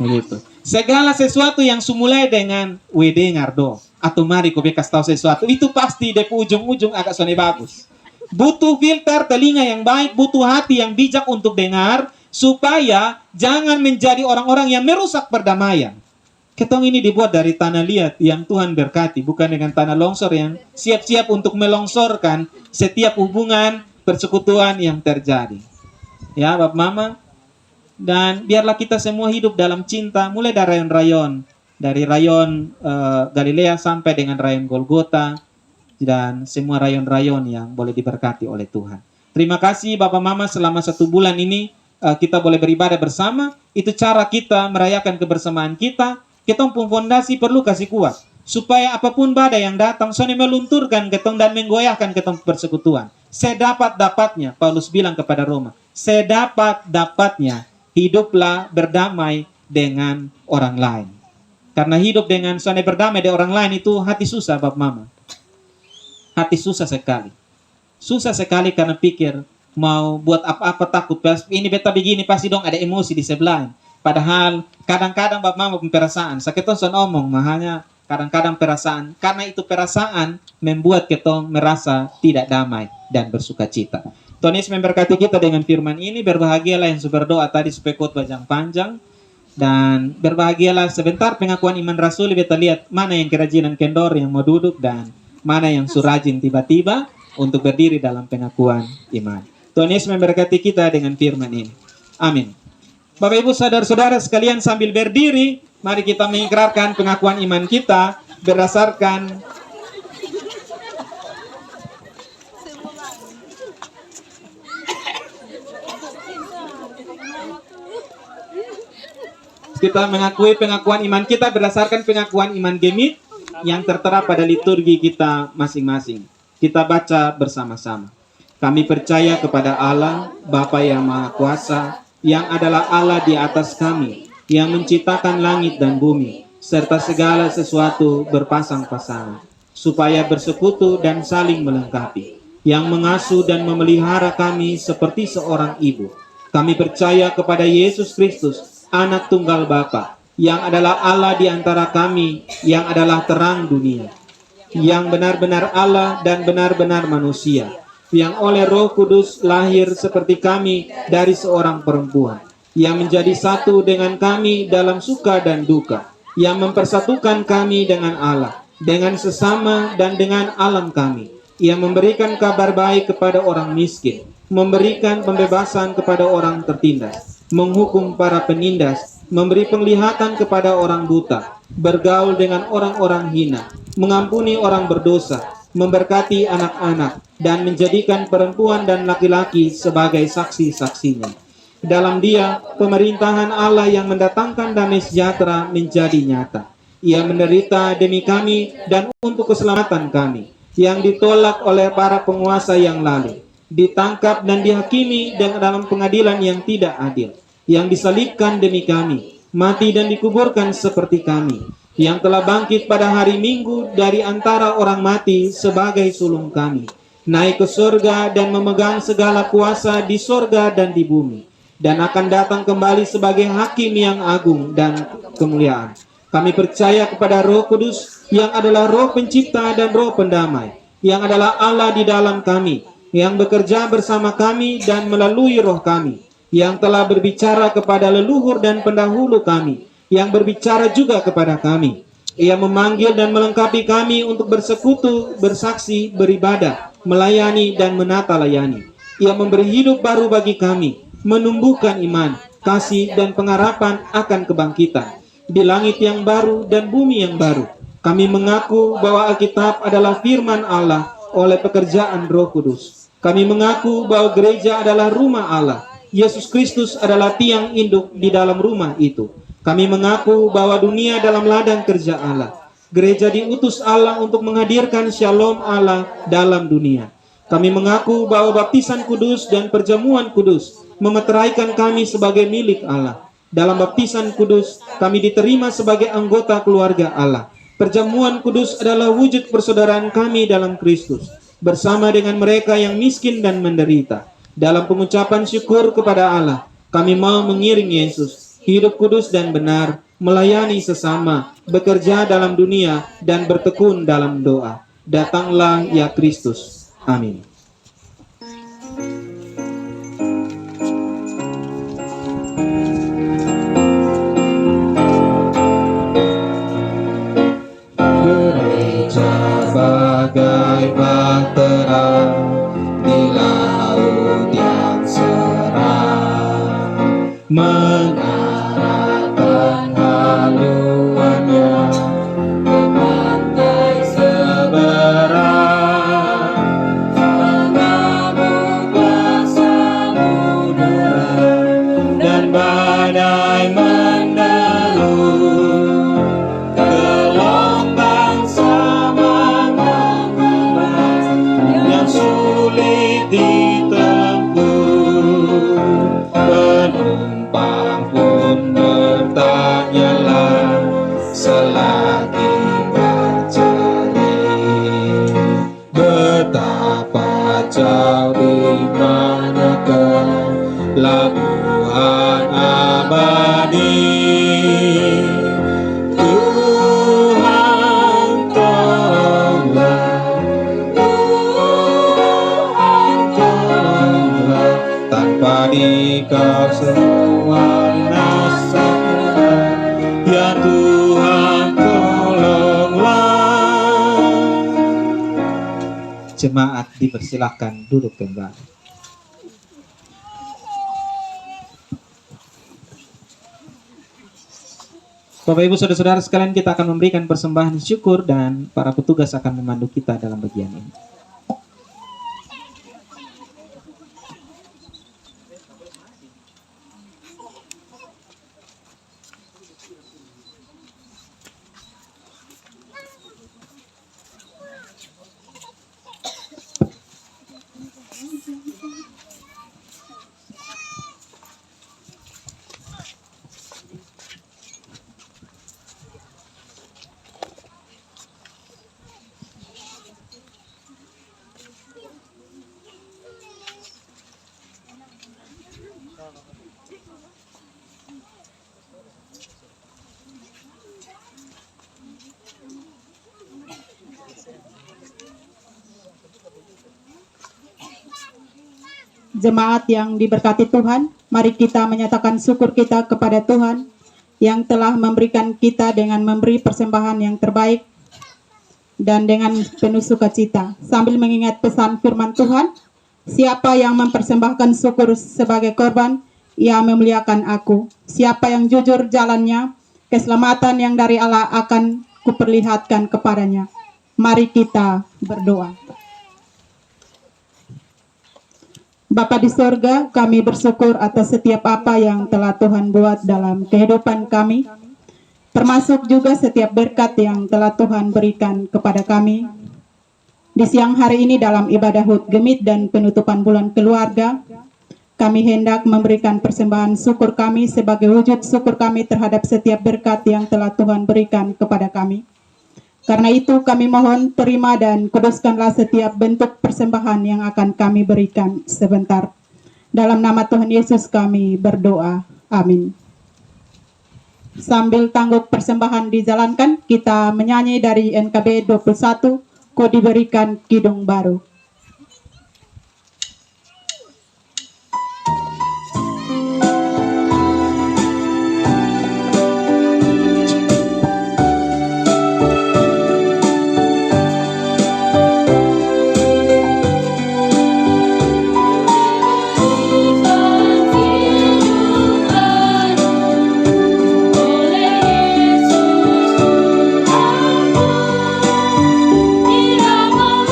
Begitu. Segala sesuatu yang sumulai dengan dengar do, atau mari kau bekas tahu sesuatu, itu pasti dari ujung-ujung agak sone bagus. Butuh filter telinga yang baik, butuh hati yang bijak untuk dengar, supaya jangan menjadi orang-orang yang merusak perdamaian. Ketong ini dibuat dari tanah liat yang Tuhan berkati, bukan dengan tanah longsor yang siap-siap untuk melongsorkan setiap hubungan persekutuan yang terjadi. Ya Bapak Mama, dan biarlah kita semua hidup dalam cinta, mulai dari rayon Galilea sampai dengan rayon Golgota, dan semua rayon-rayon yang boleh diberkati oleh Tuhan. Terima kasih Bapak Mama, selama 1 bulan ini kita boleh beribadah bersama. Itu cara kita merayakan kebersamaan kita. Ketong pun fondasi perlu kasih kuat, supaya apapun badai yang datang, sone melunturkan ketong dan menggoyahkan ketong persekutuan. Sedapat-dapatnya, Paulus bilang kepada Roma, sedapat-dapatnya hiduplah berdamai dengan orang lain. Karena hidup dengan soalnya berdamai dengan orang lain itu hati susah, Bapak Mama. Hati susah sekali. Susah sekali karena pikir mau buat apa-apa takut. Ini beta begini pasti dong ada emosi di sebelah. Padahal kadang-kadang Bapak Mama perasaan. Sakitong son omong, makanya kadang-kadang perasaan. Karena itu perasaan membuat kita merasa tidak damai dan bersuka cita. Tuhan Yesus memberkati kita dengan firman ini. Berbahagialah yang berdoa tadi supaya khotbah yang panjang. Dan berbahagialah sebentar pengakuan iman rasuli. Beta lihat mana yang kerajinan kendor yang mau duduk dan mana yang surajin tiba-tiba untuk berdiri dalam pengakuan iman. Tuhan Yesus memberkati kita dengan firman ini. Amin. Bapak Ibu saudara-saudara sekalian, sambil berdiri, mari kita mengikrarkan pengakuan iman kita berdasarkan pengakuan iman kita berdasarkan pengakuan iman Gemit yang tertera pada liturgi kita masing-masing. Kita baca bersama-sama. Kami percaya kepada Allah, Bapa yang Maha Kuasa, yang adalah Allah di atas kami, yang menciptakan langit dan bumi, serta segala sesuatu berpasang-pasangan, supaya bersekutu dan saling melengkapi, yang mengasuh dan memelihara kami seperti seorang ibu. Kami percaya kepada Yesus Kristus, Anak Tunggal Bapa, yang adalah Allah di antara kami, yang adalah terang dunia, yang benar-benar Allah dan benar-benar manusia, yang oleh Roh Kudus lahir seperti kami dari seorang perempuan, yang menjadi satu dengan kami dalam suka dan duka, yang mempersatukan kami dengan Allah, dengan sesama dan dengan alam kami, yang memberikan kabar baik kepada orang miskin, memberikan pembebasan kepada orang tertindas, menghukum para penindas, memberi penglihatan kepada orang buta, bergaul dengan orang-orang hina, mengampuni orang berdosa, memberkati anak-anak, dan menjadikan perempuan dan laki-laki sebagai saksi-saksinya. Dalam Dia, pemerintahan Allah yang mendatangkan damai sejahtera menjadi nyata. Ia menderita demi kami dan untuk keselamatan kami, yang ditolak oleh para penguasa yang lalu, ditangkap dan dihakimi dalam pengadilan yang tidak adil, yang disalibkan demi kami, mati dan dikuburkan seperti kami, yang telah bangkit pada hari Minggu dari antara orang mati sebagai sulung kami, naik ke surga dan memegang segala kuasa di surga dan di bumi, dan akan datang kembali sebagai hakim yang agung dan kemuliaan. Kami percaya kepada Roh Kudus yang adalah Roh Pencipta dan Roh Pendamai, yang adalah Allah di dalam kami, yang bekerja bersama kami dan melalui roh kami, yang telah berbicara kepada leluhur dan pendahulu kami, yang berbicara juga kepada kami. Ia memanggil dan melengkapi kami untuk bersekutu, bersaksi, beribadah, melayani dan menata layani. Ia memberi hidup baru bagi kami, menumbuhkan iman, kasih dan pengharapan akan kebangkitan di langit yang baru dan bumi yang baru. Kami mengaku bahwa Alkitab adalah firman Allah oleh pekerjaan Roh Kudus. Kami mengaku bahwa gereja adalah rumah Allah. Yesus Kristus adalah tiang induk di dalam rumah itu. Kami mengaku bahwa dunia dalam ladang kerja Allah. Gereja diutus Allah untuk menghadirkan shalom Allah dalam dunia. Kami mengaku bahwa baptisan kudus dan perjamuan kudus memeteraikan kami sebagai milik Allah. Dalam baptisan kudus, kami diterima sebagai anggota keluarga Allah. Perjamuan kudus adalah wujud persaudaraan kami dalam Kristus, bersama dengan mereka yang miskin dan menderita. Dalam pengucapan syukur kepada Allah, kami mau mengiring Yesus, hidup kudus dan benar, melayani sesama, bekerja dalam dunia, dan bertekun dalam doa. Datanglah ya Kristus. Amin. Gereja bagai bahtera di laut yang cerah, mengarahkan haluannya ke pantai seberang, mengamuklah samudera dan badai menderu, gelombang sama mengembara. Jemaat dipersilahkan duduk kembali. Bapak Ibu Saudara-saudara sekalian, kita akan memberikan persembahan syukur dan para petugas akan memandu kita dalam bagian ini. Jemaat yang diberkati Tuhan, mari kita menyatakan syukur kita kepada Tuhan yang telah memberikan kita dengan memberi persembahan yang terbaik dan dengan penuh sukacita. Sambil mengingat pesan firman Tuhan, siapa yang mempersembahkan syukur sebagai korban, ia memuliakan aku. Siapa yang jujur jalannya, keselamatan yang dari Allah akan kuperlihatkan kepadanya. Mari kita berdoa. Bapa di sorga, kami bersyukur atas setiap apa yang telah Tuhan buat dalam kehidupan kami, termasuk juga setiap berkat yang telah Tuhan berikan kepada kami. Di siang hari ini dalam ibadah Hut Gemit dan penutupan bulan keluarga, kami hendak memberikan persembahan syukur kami sebagai wujud syukur kami terhadap setiap berkat yang telah Tuhan berikan kepada kami. Karena itu kami mohon terima dan kuduskanlah setiap bentuk persembahan yang akan kami berikan sebentar. Dalam nama Tuhan Yesus kami berdoa. Amin. Sambil tangguk persembahan dijalankan, kita menyanyi dari NKB 21, Kau diberikan kidung baru. Tidak mau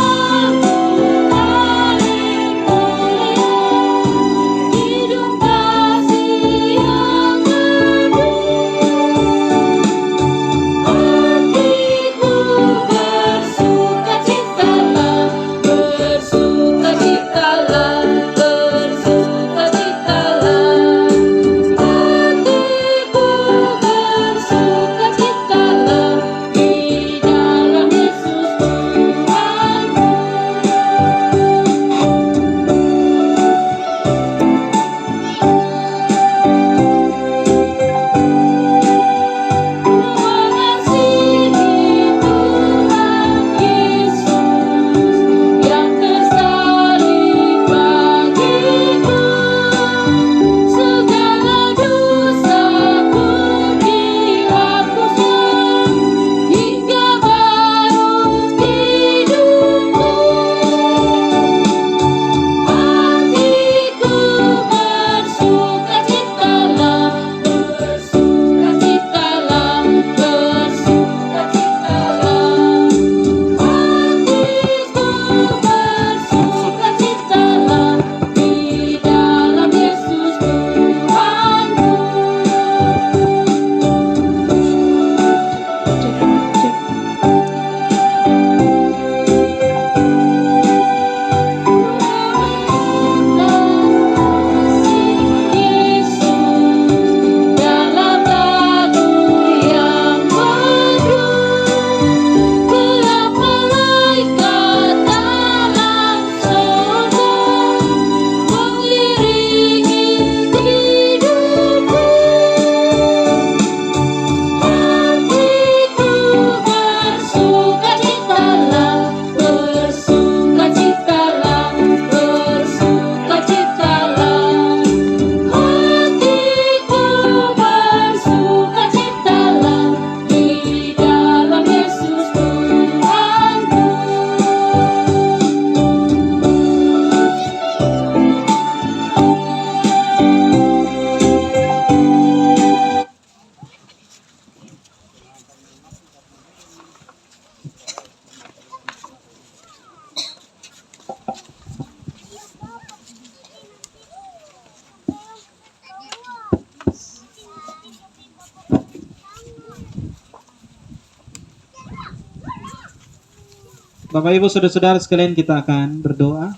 Bapak Ibu Saudara-saudara sekalian, kita akan berdoa.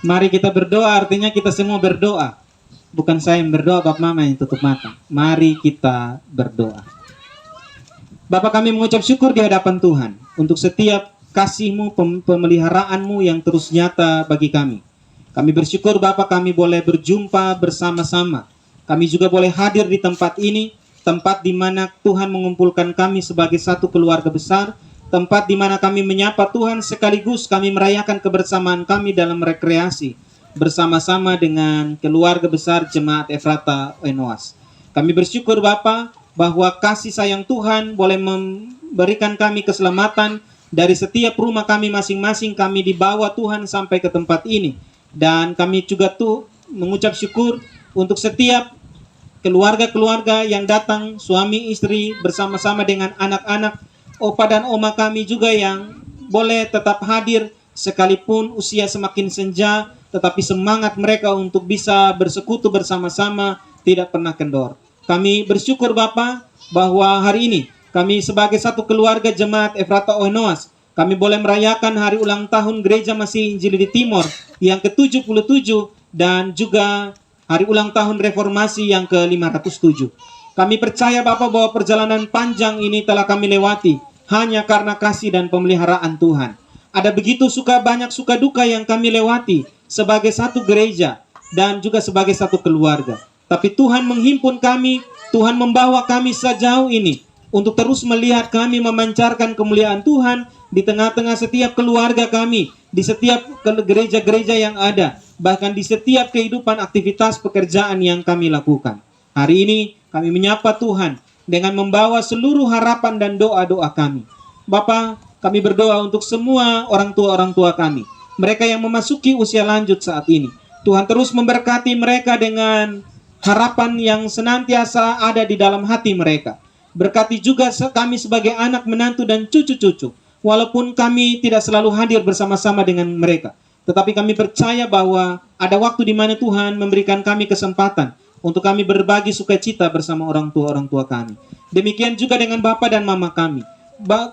Mari kita berdoa, artinya kita semua berdoa. Bukan saya yang berdoa, Bapak Mama yang tutup mata. Mari kita berdoa. Bapak, kami mengucap syukur di hadapan Tuhan untuk setiap kasih-Mu, pemeliharaanmu yang terus nyata bagi kami. Kami bersyukur Bapak, kami boleh berjumpa bersama-sama. Kami juga boleh hadir di tempat ini, tempat di mana Tuhan mengumpulkan kami sebagai satu keluarga besar, tempat di mana kami menyapa Tuhan sekaligus kami merayakan kebersamaan kami dalam rekreasi bersama-sama dengan keluarga besar Jemaat Ephrata Oenoas. Kami bersyukur Bapa bahwa kasih sayang Tuhan boleh memberikan kami keselamatan dari setiap rumah kami masing-masing. Kami dibawa Tuhan sampai ke tempat ini, dan kami juga mengucap syukur untuk setiap keluarga-keluarga yang datang, suami istri bersama-sama dengan anak-anak, opa dan oma kami juga yang boleh tetap hadir sekalipun usia semakin senja, tetapi semangat mereka untuk bisa bersekutu bersama-sama tidak pernah kendor. Kami bersyukur Bapa bahwa hari ini kami sebagai satu keluarga Jemaat Ephrata Oenoas, kami boleh merayakan hari ulang tahun Gereja Masih Injili di Timor yang ke-77 dan juga hari ulang tahun Reformasi yang ke-507. Kami percaya Bapa bahwa perjalanan panjang ini telah kami lewati hanya karena kasih dan pemeliharaan Tuhan. Ada begitu banyak suka duka yang kami lewati sebagai satu gereja dan juga sebagai satu keluarga. Tapi Tuhan menghimpun kami, Tuhan membawa kami sejauh ini untuk terus melihat kami memancarkan kemuliaan Tuhan di tengah-tengah setiap keluarga kami, di setiap gereja-gereja yang ada, bahkan di setiap kehidupan aktivitas pekerjaan yang kami lakukan. Hari ini kami menyapa Tuhan dengan membawa seluruh harapan dan doa-doa kami. Bapa, kami berdoa untuk semua orang tua kami, mereka yang memasuki usia lanjut saat ini. Tuhan terus memberkati mereka dengan harapan yang senantiasa ada di dalam hati mereka. Berkati juga kami sebagai anak, menantu, dan cucu-cucu. Walaupun kami tidak selalu hadir bersama-sama dengan mereka, tetapi kami percaya bahwa ada waktu di mana Tuhan memberikan kami kesempatan untuk kami berbagi sukacita bersama orang tua kami. Demikian juga dengan Bapa dan Mama kami,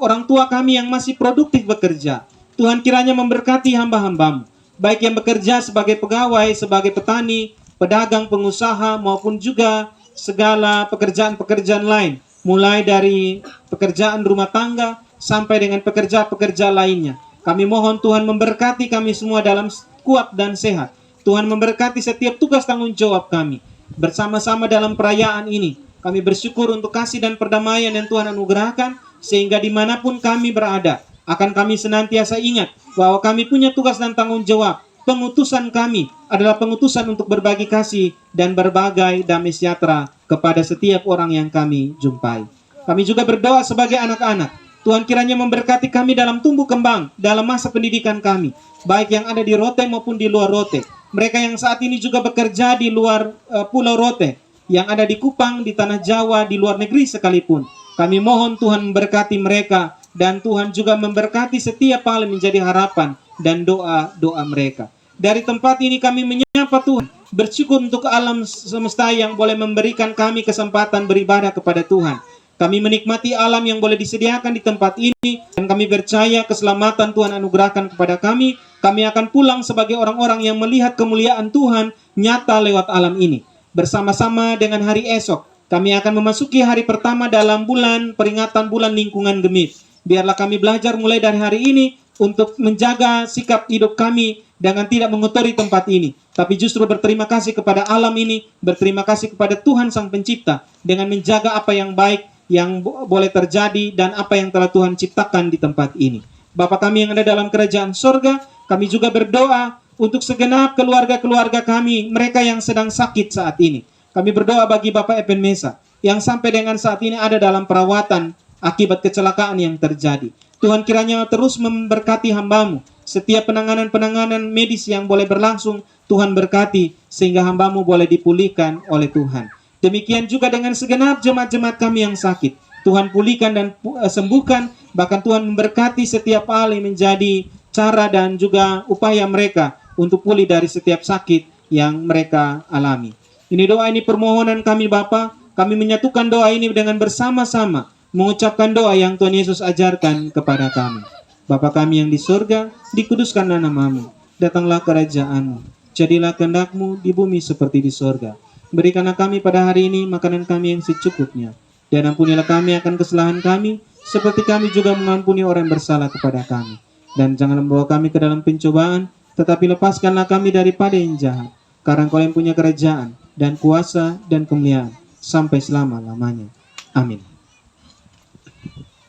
orang tua kami yang masih produktif bekerja. Tuhan kiranya memberkati hamba-hambamu, baik yang bekerja sebagai pegawai, sebagai petani, pedagang, pengusaha, maupun juga segala pekerjaan-pekerjaan lain, mulai dari pekerjaan rumah tangga sampai dengan pekerja-pekerja lainnya. Kami mohon Tuhan memberkati kami semua dalam kuat dan sehat. Tuhan memberkati setiap tugas tanggung jawab kami bersama-sama dalam perayaan ini. Kami bersyukur untuk kasih dan perdamaian yang Tuhan anugerahkan, sehingga dimanapun kami berada, akan kami senantiasa ingat bahwa kami punya tugas dan tanggung jawab. Pengutusan kami adalah pengutusan untuk berbagi kasih dan berbagai damai sejahtera kepada setiap orang yang kami jumpai. Kami juga berdoa sebagai anak-anak. Tuhan kiranya memberkati kami dalam tumbuh kembang, dalam masa pendidikan kami, baik yang ada di Rote maupun di luar Rote. Mereka yang saat ini juga bekerja di luar Pulau Rote, yang ada di Kupang, di Tanah Jawa, di luar negeri sekalipun. Kami mohon Tuhan memberkati mereka, dan Tuhan juga memberkati setiap hal yang menjadi harapan dan doa-doa mereka. Dari tempat ini kami menyapa Tuhan, bersyukur untuk alam semesta yang boleh memberikan kami kesempatan beribadah kepada Tuhan. Kami menikmati alam yang boleh disediakan di tempat ini, dan kami percaya keselamatan Tuhan anugerahkan kepada kami. Kami akan pulang sebagai orang-orang yang melihat kemuliaan Tuhan nyata lewat alam ini. Bersama-sama dengan hari esok, kami akan memasuki hari pertama dalam peringatan bulan lingkungan Gemit. Biarlah kami belajar mulai dari hari ini untuk menjaga sikap hidup kami dengan tidak mengotori tempat ini, tapi justru berterima kasih kepada alam ini, berterima kasih kepada Tuhan Sang Pencipta dengan menjaga apa yang baik yang boleh terjadi dan apa yang telah Tuhan ciptakan di tempat ini. Bapa kami yang ada dalam kerajaan sorga, kami juga berdoa untuk segenap keluarga-keluarga kami, mereka yang sedang sakit saat ini. Kami berdoa bagi Bapak Epen Mesa, yang sampai dengan saat ini ada dalam perawatan akibat kecelakaan yang terjadi. Tuhan kiranya terus memberkati hamba-Mu. Setiap penanganan-penanganan medis yang boleh berlangsung, Tuhan berkati, sehingga hamba-Mu boleh dipulihkan oleh Tuhan. Demikian juga dengan segenap jemaat-jemaat kami yang sakit. Tuhan pulihkan dan sembuhkan, bahkan Tuhan memberkati setiap hal yang menjadi cara dan juga upaya mereka untuk pulih dari setiap sakit yang mereka alami. Ini doa, ini permohonan kami Bapa. Kami menyatukan doa ini dengan bersama-sama mengucapkan doa yang Tuhan Yesus ajarkan kepada kami. Bapa kami yang di surga, dikuduskanlah namamu, datanglah kerajaan-Mu, jadilah kehendak-Mu di bumi seperti di surga. Berikanlah kami pada hari ini makanan kami yang secukupnya, dan ampunilah kami akan kesalahan kami, seperti kami juga mengampuni orang yang bersalah kepada kami. Dan janganlah membawa kami ke dalam pencobaan, tetapi lepaskanlah kami daripada yang jahat. Karena Engkau yang punya kerajaan, dan kuasa, dan kemuliaan, sampai selama-lamanya. Amin.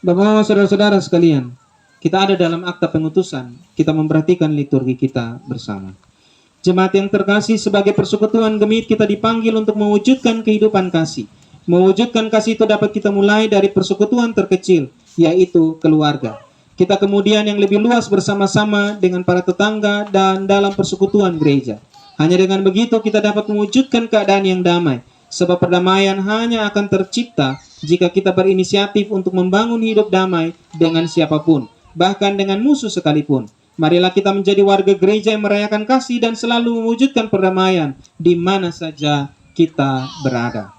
Bapak, Mama, Saudara-saudara sekalian, kita ada dalam akta pengutusan, kita memperhatikan liturgi kita bersama. Jemaat yang terkasih, sebagai persekutuan Gemit kita dipanggil untuk mewujudkan kehidupan kasih. Mewujudkan kasih itu dapat kita mulai dari persekutuan terkecil, yaitu keluarga. Kita kemudian yang lebih luas bersama-sama dengan para tetangga dan dalam persekutuan gereja. Hanya dengan begitu kita dapat mewujudkan keadaan yang damai. Sebab perdamaian hanya akan tercipta jika kita berinisiatif untuk membangun hidup damai dengan siapapun, bahkan dengan musuh sekalipun. Marilah kita menjadi warga gereja yang merayakan kasih dan selalu mewujudkan perdamaian di mana saja kita berada.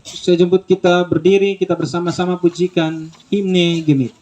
Saya jemput kita berdiri, kita bersama-sama pujikan himne Gemit.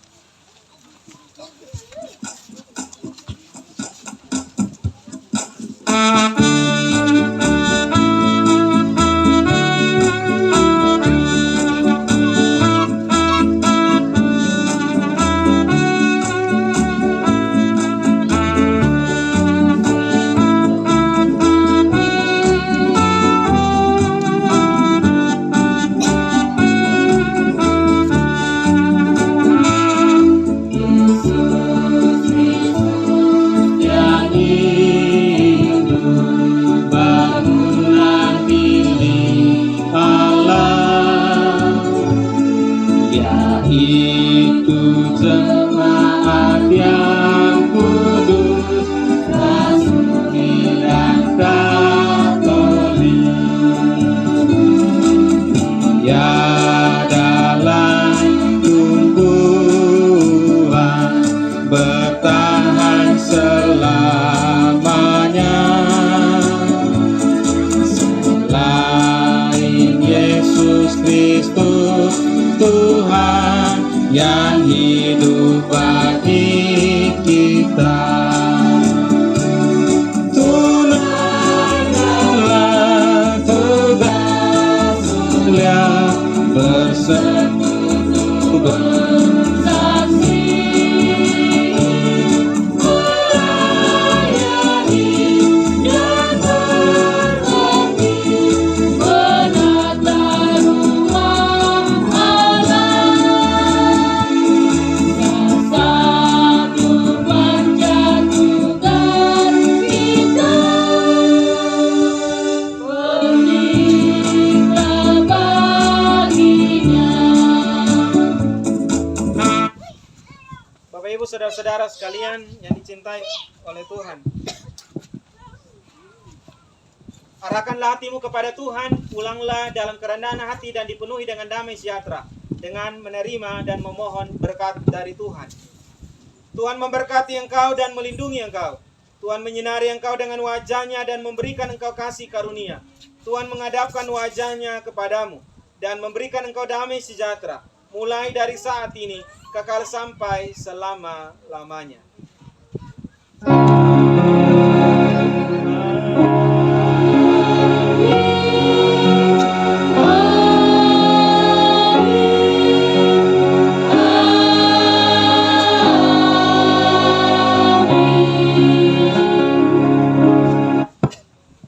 Yang hidup bagi kita. Tunaikanlah tugas mulia bersekutu bersaksi, melayani dan berbakti, menata rumah Allah. Ibu, saudara-saudara sekalian yang dicintai oleh Tuhan, arahkanlah hatimu kepada Tuhan, pulanglah dalam kerendahan hati dan dipenuhi dengan damai sejahtera, dengan menerima dan memohon berkat dari Tuhan. Tuhan memberkati engkau dan melindungi engkau. Tuhan menyinari engkau dengan wajahnya dan memberikan engkau kasih karunia. Tuhan menghadapkan wajahnya kepadamu dan memberikan engkau damai sejahtera, mulai dari saat ini kekal sampai selama-lamanya.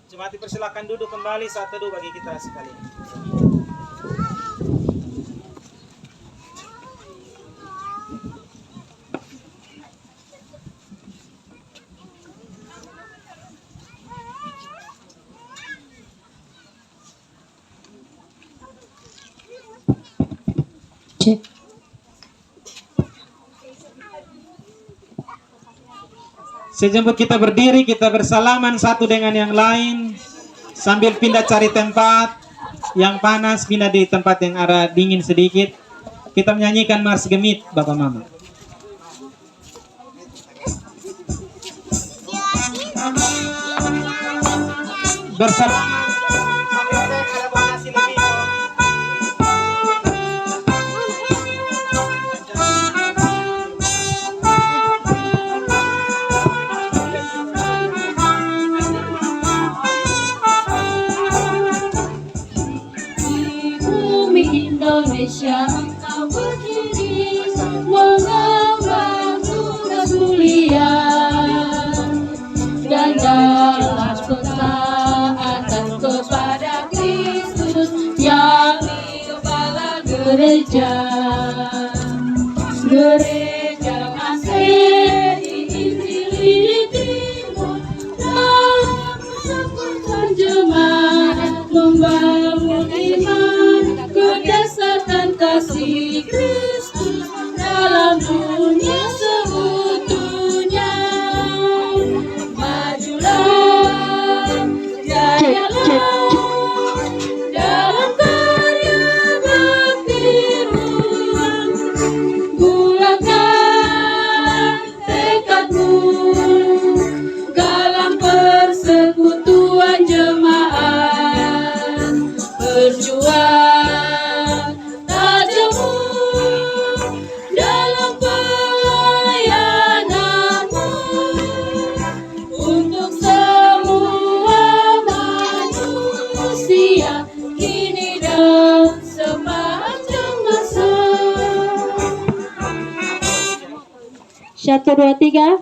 Jemaat dipersilakan duduk kembali saat teduh bagi kita sekalian. Cek. Sejemput kita berdiri, kita bersalaman satu dengan yang lain sambil pindah cari tempat. yang panas pindah di tempat yang arah dingin sedikit. Kita menyanyikan Mars Gemit, Bapak Mama. Bersama Bumi Indonesia engkau berdiri mengembang sudah mulia dan dalam ketaatan kepada Kristus yang di kepala gereja. Gereja Masehi Injili di Timur dalam persekutuan jemaat membangun iman berdasarkan kasih Kristus dalam dunia seutuhnya. Majulah, jayalah dalam karya bakti ruang. Bulatkan tekadmu dalam persekutuan jemaat. Berjuang tak jemu dalam pelayananmu untuk semua manusia kini dan sepanjang masa. 1, 2, 3.